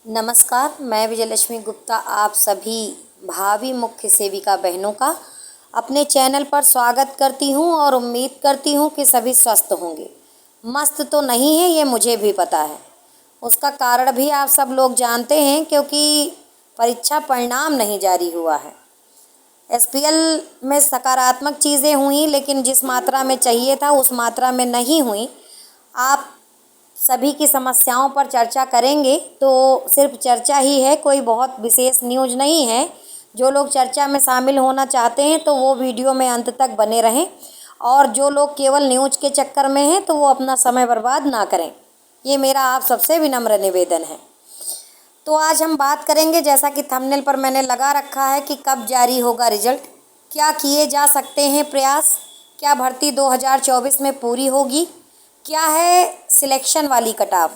नमस्कार, मैं विजयलक्ष्मी गुप्ता आप सभी भावी मुख्य सेविका बहनों का अपने चैनल पर स्वागत करती हूं और उम्मीद करती हूं कि सभी स्वस्थ होंगे। मस्त तो नहीं है, ये मुझे भी पता है। उसका कारण भी आप सब लोग जानते हैं, क्योंकि परीक्षा परिणाम नहीं जारी हुआ है। एसपीएल में सकारात्मक चीज़ें हुई, लेकिन जिस मात्रा में चाहिए था उस मात्रा में नहीं हुई। आप सभी की समस्याओं पर चर्चा करेंगे, तो सिर्फ चर्चा ही है, कोई बहुत विशेष न्यूज़ नहीं है। जो लोग चर्चा में शामिल होना चाहते हैं तो वो वीडियो में अंत तक बने रहें, और जो लोग केवल न्यूज़ के चक्कर में हैं तो वो अपना समय बर्बाद ना करें। ये मेरा आप सबसे विनम्र निवेदन है। तो आज हम बात करेंगे, जैसा कि थंबनेल पर मैंने लगा रखा है, कि कब जारी होगा रिजल्ट, क्या किए जा सकते हैं प्रयास, क्या भर्ती 2024 में पूरी होगी, क्या है सिलेक्शन वाली कट ऑफ।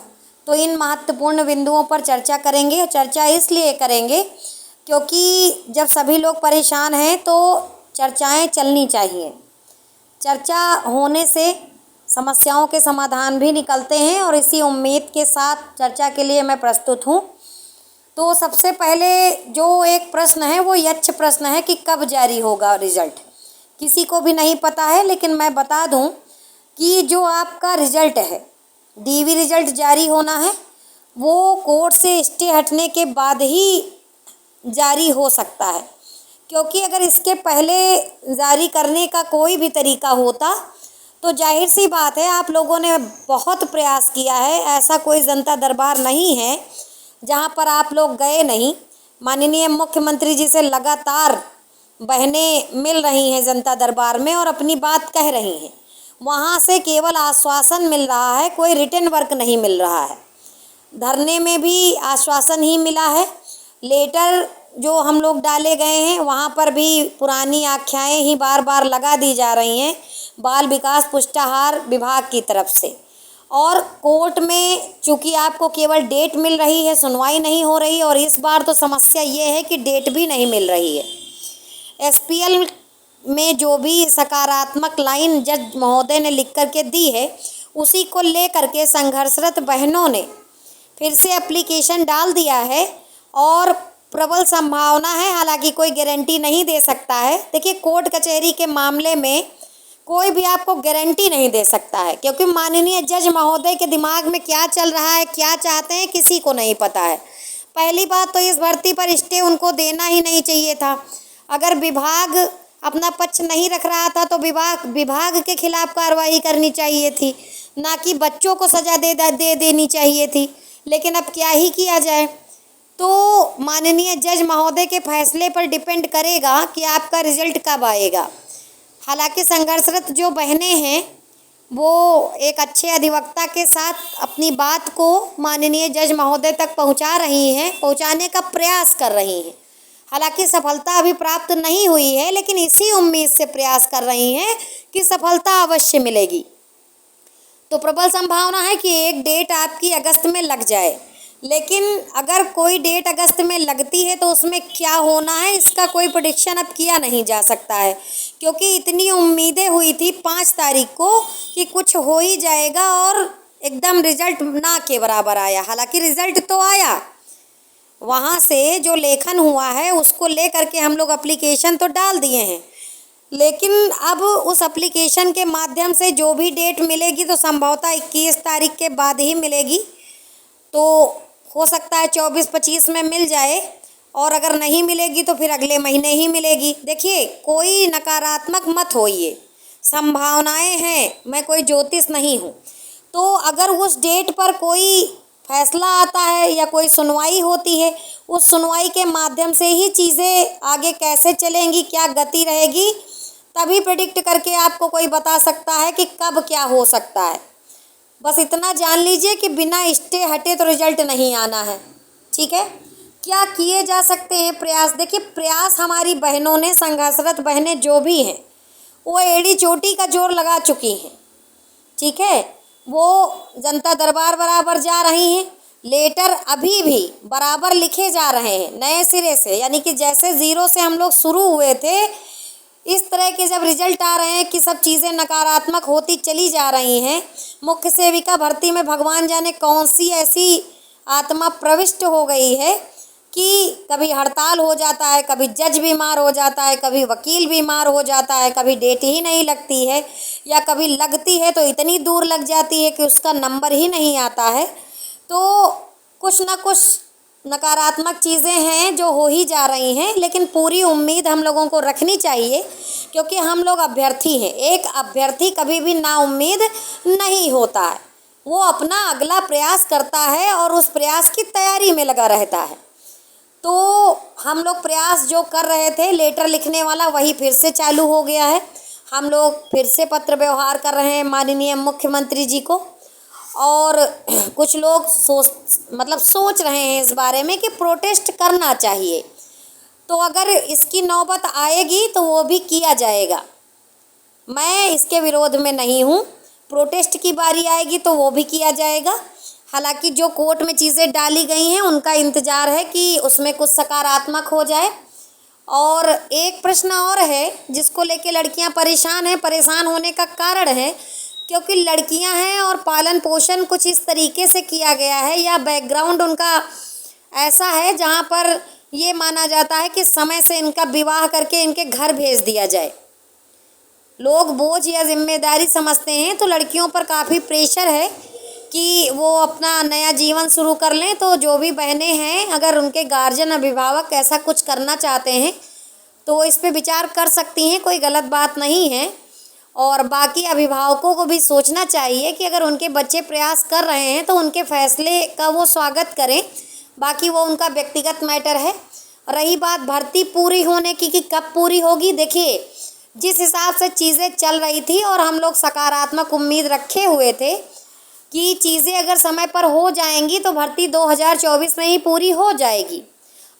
तो इन महत्वपूर्ण बिंदुओं पर चर्चा करेंगे। चर्चा इसलिए करेंगे क्योंकि जब सभी लोग परेशान हैं तो चर्चाएं चलनी चाहिए। चर्चा होने से समस्याओं के समाधान भी निकलते हैं, और इसी उम्मीद के साथ चर्चा के लिए मैं प्रस्तुत हूँ। तो सबसे पहले जो एक प्रश्न है वो यक्ष प्रश्न है कि कब जारी होगा रिजल्ट। किसी को भी नहीं पता है, लेकिन मैं बता दूं कि जो आपका रिजल्ट है, डीवी रिजल्ट जारी होना है, वो कोर्ट से स्टे हटने के बाद ही जारी हो सकता है। क्योंकि अगर इसके पहले जारी करने का कोई भी तरीका होता तो जाहिर सी बात है, आप लोगों ने बहुत प्रयास किया है। ऐसा कोई जनता दरबार नहीं है जहाँ पर आप लोग गए नहीं। माननीय मुख्यमंत्री जी से लगातार बहनें मिल रही हैं जनता दरबार में और अपनी बात कह रही हैं। वहाँ से केवल आश्वासन मिल रहा है, कोई रिटर्न वर्क नहीं मिल रहा है। धरने में भी आश्वासन ही मिला है। लेटर जो हम लोग डाले गए हैं वहाँ पर भी पुरानी आख्याएँ ही बार बार लगा दी जा रही हैं बाल विकास पुष्टाहार विभाग की तरफ से। और कोर्ट में चूँकि आपको केवल डेट मिल रही है, सुनवाई नहीं हो रही, और इस बार तो समस्या ये है कि डेट भी नहीं मिल रही है। एसपीएल में जो भी सकारात्मक लाइन जज महोदय ने लिख करके दी है, उसी को ले करके संघर्षरत बहनों ने फिर से एप्लीकेशन डाल दिया है, और प्रबल संभावना है, हालांकि कोई गारंटी नहीं दे सकता है। देखिए, कोर्ट कचहरी के मामले में कोई भी आपको गारंटी नहीं दे सकता है, क्योंकि माननीय जज महोदय के दिमाग में क्या चल रहा है, क्या चाहते हैं, किसी को नहीं पता है। पहली बात तो इस भर्ती पर स्टे उनको देना ही नहीं चाहिए था। अगर विभाग अपना पक्ष नहीं रख रहा था तो विभाग के खिलाफ कार्रवाई करनी चाहिए थी, ना कि बच्चों को सज़ा दे देनी चाहिए थी। लेकिन अब क्या ही किया जाए। तो माननीय जज महोदय के फैसले पर डिपेंड करेगा कि आपका रिजल्ट कब आएगा। हालांकि संघर्षरत जो बहनें हैं वो एक अच्छे अधिवक्ता के साथ अपनी बात को माननीय जज महोदय तक पहुंचा रही हैं, पहुंचाने का प्रयास कर रही हैं। हालांकि सफलता अभी प्राप्त नहीं हुई है, लेकिन इसी उम्मीद से प्रयास कर रही हैं कि सफलता अवश्य मिलेगी। तो प्रबल संभावना है कि एक डेट आपकी अगस्त में लग जाए। लेकिन अगर कोई डेट अगस्त में लगती है तो उसमें क्या होना है, इसका कोई प्रेडिक्शन अब किया नहीं जा सकता है, क्योंकि इतनी उम्मीदें हुई थी 5 तारीख को कि कुछ हो ही जाएगा, और एकदम रिजल्ट ना के बराबर आया। हालांकि रिजल्ट तो आया, वहाँ से जो लेखन हुआ है उसको ले करके हम लोग एप्लीकेशन तो डाल दिए हैं, लेकिन अब उस एप्लीकेशन के माध्यम से जो भी डेट मिलेगी तो संभवतः 21 तारीख के बाद ही मिलेगी। तो हो सकता है 24-25 में मिल जाए, और अगर नहीं मिलेगी तो फिर अगले महीने ही मिलेगी। देखिए, कोई नकारात्मक मत होइए, संभावनाएं हैं, मैं कोई ज्योतिष नहीं हूँ। तो अगर उस डेट पर कोई फैसला आता है या कोई सुनवाई होती है, उस सुनवाई के माध्यम से ही चीज़ें आगे कैसे चलेंगी, क्या गति रहेगी, तभी प्रेडिक्ट करके आपको कोई बता सकता है कि कब क्या हो सकता है। बस इतना जान लीजिए कि बिना स्टे हटे तो रिजल्ट नहीं आना है। ठीक है, क्या किए जा सकते हैं प्रयास। देखिए, प्रयास हमारी बहनों ने, संघर्षरत बहनें जो भी हैं, वो एड़ी चोटी का जोर लगा चुकी हैं। ठीक है, वो जनता दरबार बराबर जा रही हैं, लेटर अभी भी बराबर लिखे जा रहे हैं नए सिरे से, यानी कि जैसे ज़ीरो से हम लोग शुरू हुए थे, इस तरह के जब रिजल्ट आ रहे हैं कि सब चीज़ें नकारात्मक होती चली जा रही हैं। मुख्य सेविका भर्ती में भगवान जाने कौन सी ऐसी आत्मा प्रविष्ट हो गई है कि कभी हड़ताल हो जाता है, कभी जज बीमार हो जाता है, कभी वकील बीमार हो जाता है, कभी डेट ही नहीं लगती है, या कभी लगती है तो इतनी दूर लग जाती है कि उसका नंबर ही नहीं आता है। तो कुछ ना कुछ नकारात्मक चीज़ें हैं जो हो ही जा रही हैं, लेकिन पूरी उम्मीद हम लोगों को रखनी चाहिए, क्योंकि हम लोग अभ्यर्थी हैं। एक अभ्यर्थी कभी भी नाउम्मीद नहीं होता है, वो अपना अगला प्रयास करता है और उस प्रयास की तैयारी में लगा रहता है। तो हम लोग प्रयास जो कर रहे थे लेटर लिखने वाला, वही फिर से चालू हो गया है। हम लोग फिर से पत्र व्यवहार कर रहे हैं माननीय मुख्यमंत्री जी को, और कुछ लोग सोच रहे हैं इस बारे में कि प्रोटेस्ट करना चाहिए। तो अगर इसकी नौबत आएगी तो वो भी किया जाएगा। मैं इसके विरोध में नहीं हूँ, प्रोटेस्ट की बारी आएगी तो वो भी किया जाएगा। हालांकि जो कोर्ट में चीज़ें डाली गई हैं उनका इंतज़ार है कि उसमें कुछ सकारात्मक हो जाए। और एक प्रश्न और है जिसको लेके लड़कियां परेशान हैं। परेशान होने का कारण है क्योंकि लड़कियां हैं और पालन पोषण कुछ इस तरीके से किया गया है, या बैकग्राउंड उनका ऐसा है जहां पर ये माना जाता है कि समय से इनका विवाह करके इनके घर भेज दिया जाए। लोग बोझ या जिम्मेदारी समझते हैं, तो लड़कियों पर काफ़ी प्रेशर है कि वो अपना नया जीवन शुरू कर लें। तो जो भी बहनें हैं, अगर उनके गार्जियन अभिभावक ऐसा कुछ करना चाहते हैं तो वो इस पे विचार कर सकती हैं, कोई गलत बात नहीं है। और बाकी अभिभावकों को भी सोचना चाहिए कि अगर उनके बच्चे प्रयास कर रहे हैं तो उनके फैसले का वो स्वागत करें, बाकी वो उनका व्यक्तिगत मैटर है। रही बात भर्ती पूरी होने की कि कब पूरी होगी, देखिए जिस हिसाब से चीज़ें चल रही थी और हम लोग सकारात्मक उम्मीद रखे हुए थे कि चीज़ें अगर समय पर हो जाएंगी तो भर्ती 2024 में ही पूरी हो जाएगी।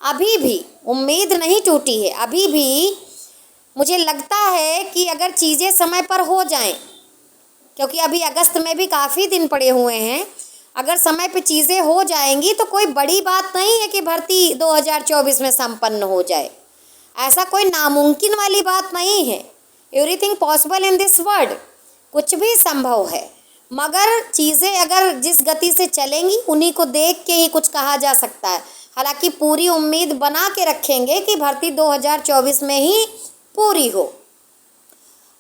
अभी भी उम्मीद नहीं टूटी है। अभी भी मुझे लगता है कि अगर चीज़ें समय पर हो जाएं, क्योंकि अभी अगस्त में भी काफ़ी दिन पड़े हुए हैं, अगर समय पर चीज़ें हो जाएंगी तो कोई बड़ी बात नहीं है कि भर्ती 2024 में संपन्न हो जाए। ऐसा कोई नामुमकिन वाली बात नहीं है। Everything possible in this world, कुछ भी संभव है। मगर चीज़ें अगर जिस गति से चलेंगी उन्हीं को देख के ही कुछ कहा जा सकता है। हालांकि पूरी उम्मीद बना के रखेंगे कि भर्ती 2024 में ही पूरी हो।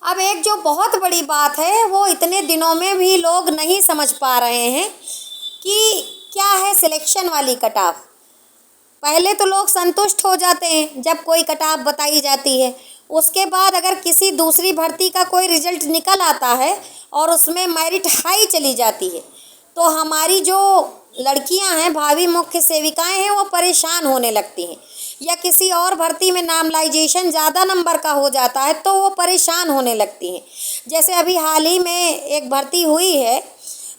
अब एक जो बहुत बड़ी बात है वो इतने दिनों में भी लोग नहीं समझ पा रहे हैं कि क्या है सिलेक्शन वाली कट ऑफ। पहले तो लोग संतुष्ट हो जाते हैं जब कोई कट ऑफ बताई जाती है, उसके बाद अगर किसी दूसरी भर्ती का कोई रिजल्ट निकल आता है और उसमें मेरिट हाई चली जाती है तो हमारी जो लड़कियां हैं, भावी मुख्य सेविकाएं हैं, वो परेशान होने लगती हैं। या किसी और भर्ती में नामलाइजेशन ज़्यादा नंबर का हो जाता है तो वो परेशान होने लगती हैं। जैसे अभी हाल ही में एक भर्ती हुई है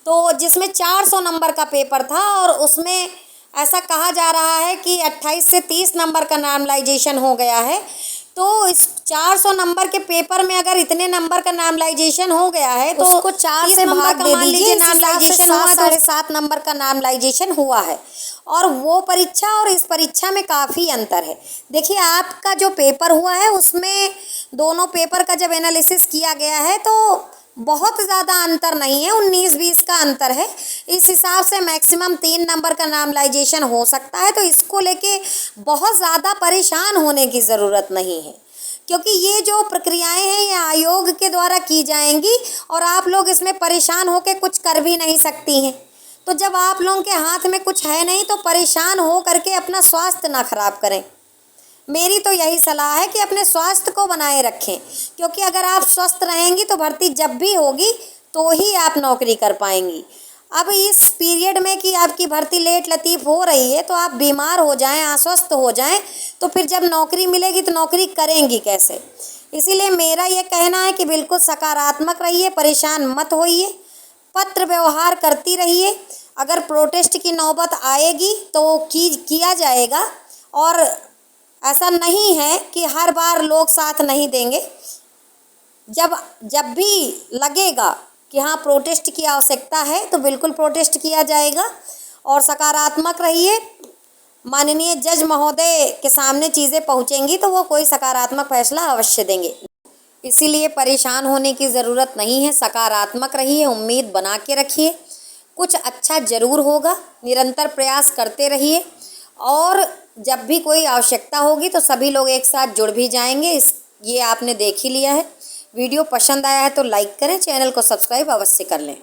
तो जिसमें 400 नंबर का पेपर था और उसमें ऐसा कहा जा रहा है कि 28 से 30 नंबर का नामलाइजेशन हो गया है। तो इस 400 नंबर के पेपर में अगर इतने नंबर का नामलाइजेशन हो गया है तो उसको 4 से भाग दे दीजिए, नामलाइजेशन हुआ 7.5 नंबर का नामलाइजेशन हुआ है। और वो परीक्षा और इस परीक्षा में काफ़ी अंतर है। देखिए आपका जो पेपर हुआ है उसमें दोनों पेपर का जब एनालिसिस किया गया है तो बहुत ज़्यादा अंतर नहीं है, 19-20 का अंतर है। इस हिसाब से मैक्सिमम 3 नंबर का नामलाइजेशन हो सकता है। तो इसको लेके बहुत ज़्यादा परेशान होने की ज़रूरत नहीं है, क्योंकि ये जो प्रक्रियाएं हैं ये आयोग के द्वारा की जाएंगी और आप लोग इसमें परेशान होकर कुछ कर भी नहीं सकती हैं। तो जब आप लोगों के हाथ में कुछ है नहीं तो परेशान हो करके अपना स्वास्थ्य ना खराब करें। मेरी तो यही सलाह है कि अपने स्वास्थ्य को बनाए रखें, क्योंकि अगर आप स्वस्थ रहेंगी तो भर्ती जब भी होगी तो ही आप नौकरी कर पाएंगी। अब इस पीरियड में कि आपकी भर्ती लेट लतीफ़ हो रही है तो आप बीमार हो जाएं, अस्वस्थ हो जाएं, तो फिर जब नौकरी मिलेगी तो नौकरी करेंगी कैसे। इसीलिए मेरा ये कहना है कि बिल्कुल सकारात्मक रहिए, परेशान मत होइए, पत्र व्यवहार करती रहिए। अगर प्रोटेस्ट की नौबत आएगी तो किया जाएगा, और ऐसा नहीं है कि हर बार लोग साथ नहीं देंगे। जब भी लगेगा कि हाँ प्रोटेस्ट की आवश्यकता है तो बिल्कुल प्रोटेस्ट किया जाएगा। और सकारात्मक रहिए, माननीय जज महोदय के सामने चीज़ें पहुँचेंगी तो वो कोई सकारात्मक फैसला अवश्य देंगे। इसीलिए परेशान होने की ज़रूरत नहीं है, सकारात्मक रहिए, उम्मीद बना के रखिए। कुछ अच्छा ज़रूर होगा। निरंतर प्रयास करते रहिए और जब भी कोई आवश्यकता होगी तो सभी लोग एक साथ जुड़ भी जाएंगे। ये आपने देख ही लिया है। वीडियो पसंद आया है तो लाइक करें, चैनल को सब्सक्राइब अवश्य कर लें।